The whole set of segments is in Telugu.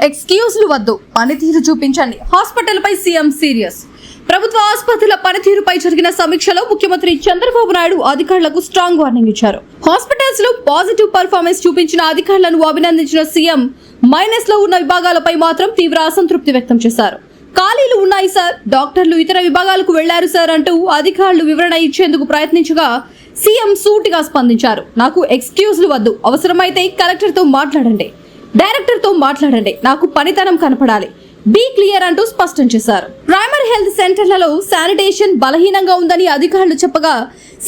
ఎక్స్క్యూజ్లు వద్దు, పనితీరు చూపించండి. హాస్పిటల్పై సీఎం సీరియస్. ప్రభుత్వ ఆసుపత్రుల పనితీరుపై జరిగిన సమీక్షలో ముఖ్యమంత్రి చంద్రబాబు నాయుడు అధికారులకు స్ట్రాంగ్ వార్నింగ్ ఇచ్చారు. హాస్పిటల్స్ లో పాజిటివ్ పర్ఫార్మెన్స్ చూపించిన అధికారులను అభినందించిన సీఎం మైనస్ లో ఉన్న విభాగాలపై మాత్రం తీవ్ర అసంతృప్తి వ్యక్తం చేశారు. ఖాళీలు ఉన్నాయి సార్, డాక్టర్లు ఇతర విభాగాలకు వెళ్లారు సార్ అంటూ అధికారులు వివరణ ఇచ్చేందుకు ప్రయత్నించగా సీఎం సూటిగా స్పందించారు. నాకు ఎక్స్క్యూజ్లు వద్దు, అవసరమైతే కలెక్టర్ తో మాట్లాడండి, డైరెక్టర్ తో మాట్లాడండి, నాకు పనితనం కనపడాలి, బీ క్లియర్ అంటూ స్పష్టం చేశారు. ప్రైమరీ హెల్త్ సెంటర్లలో శానిటేషన్ బలహీనంగా ఉందని అధికారులు చెప్పగా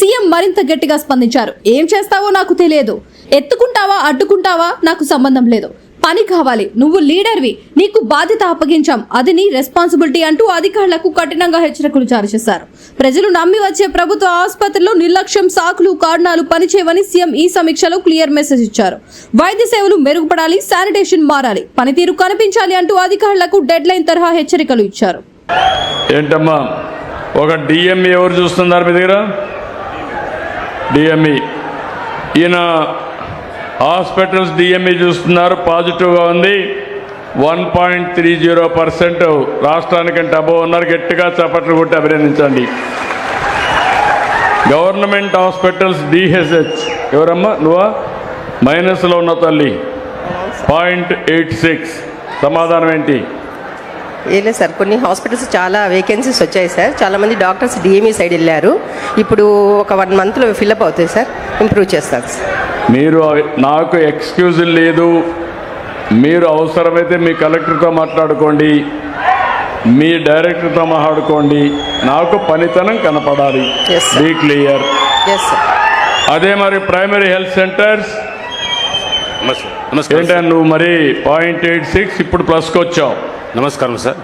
సీఎం మరింత గట్టిగా స్పందించారు. ఏం చేస్తావో నాకు తెలియదు, ఎత్తుకుంటావా అడ్డుకుంటావా నాకు సంబంధం లేదు, పని కావాలి, నువ్వు లీడర్వి, నీకు బాధ్యత అప్పగించాం, అది నీ రెస్పాన్సిబిలిటీ అంటూ అధికారులకు కఠినంగా హెచ్చరికలు జారీ చేశారు. ప్రజలు నమ్మి వచ్చే ప్రభుత్వ ఆసుపత్రుల్లో నిర్లక్ష్యం, సాకులు, కారణాలు పనిచేయవని సీఎం ఈ సమీక్షలో క్లియర్ మెసేజ్ ఇచ్చారు. వైద్య సేవలు మెరుగుపడాలి, శానిటేషన్ మారాలి, పనితీరు కనిపించాలి అంటూ అధికారులకు డెడ్ లైన్ తరహా హెచ్చరికలు ఇచ్చారు. ఏంటమ్మా ఒక డిఎంఈ ఎవరు చూస్తున్నారు మీ దగ్గర? డిఎంఈ ఈయన హాస్పిటల్స్ డిఎంఈ చూస్తున్నారు, పాజిటివ్గా ఉంది. 1.30% రాష్ట్రానికంటే అబోవ్ ఉన్నారు. గట్టిగా చప్పట్లు కొట్టి అభినందించండి. గవర్నమెంట్ హాస్పిటల్స్ డిహెచ్హెచ్ ఎవరమ్మా నువ్వా? మైనస్లో ఉన్న తల్లి 0.86. సమాధానం ఏంటి? ఏం లేదు సార్, కొన్ని హాస్పిటల్స్ చాలా వేకెన్సీస్ వచ్చాయి సార్. చాలామంది డాక్టర్స్ డిఎంఈ సైడ్ వెళ్ళారు. ఇప్పుడు ఒక 1 మంత్లో ఫిల్అప్ అవుతాయి సార్, ఇంప్రూవ్ చేస్తాను సార్. మీరు నాకు ఎక్స్క్యూజ్ లేదు, మీరు అవసరమైతే మీ కలెక్టర్తో మాట్లాడుకోండి, మీ డైరెక్టర్తో మాట్లాడుకోండి, నాకు పనితనం కనపడాలి, Yes, sir. Be clear. Yes sir. అదే మరి ప్రైమరీ హెల్త్ సెంటర్స్ ఏంటంటే నువ్వు మరి 0.86 ఇప్పుడు ప్లస్కి వచ్చావు. నమస్కారం సార్.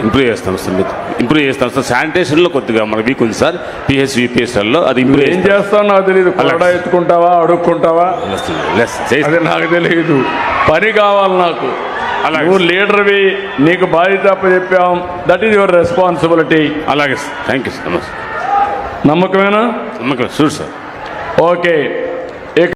ఇంప్రూవ్ చేస్తాం సార్, ఇంప్రూవ్ చేస్తాం సార్. శానిటేషన్లో కొద్దిగా మన వీక్ ఉంది సార్. పిహెచ్విపిఎస్ఎల్లో అది ఇంప్రూవ్ ఏం చేస్తావు నాకు తెలియదు. కొరడా ఎత్తుకుంటావా, అడుక్కుంటావా, అది నాకు తెలియదు. పని కావాలి నాకు. అలాగే. నువ్వు లీడర్వి, నీకు బాధ్యత చెప్పాం, దట్ ఈస్ యువర్ రెస్పాన్సిబిలిటీ. అలాగే సార్, థ్యాంక్ యూ సార్. నమస్తే. నమ్మకమేనా? నమ్మకం షూర్ సార్. ఓకే.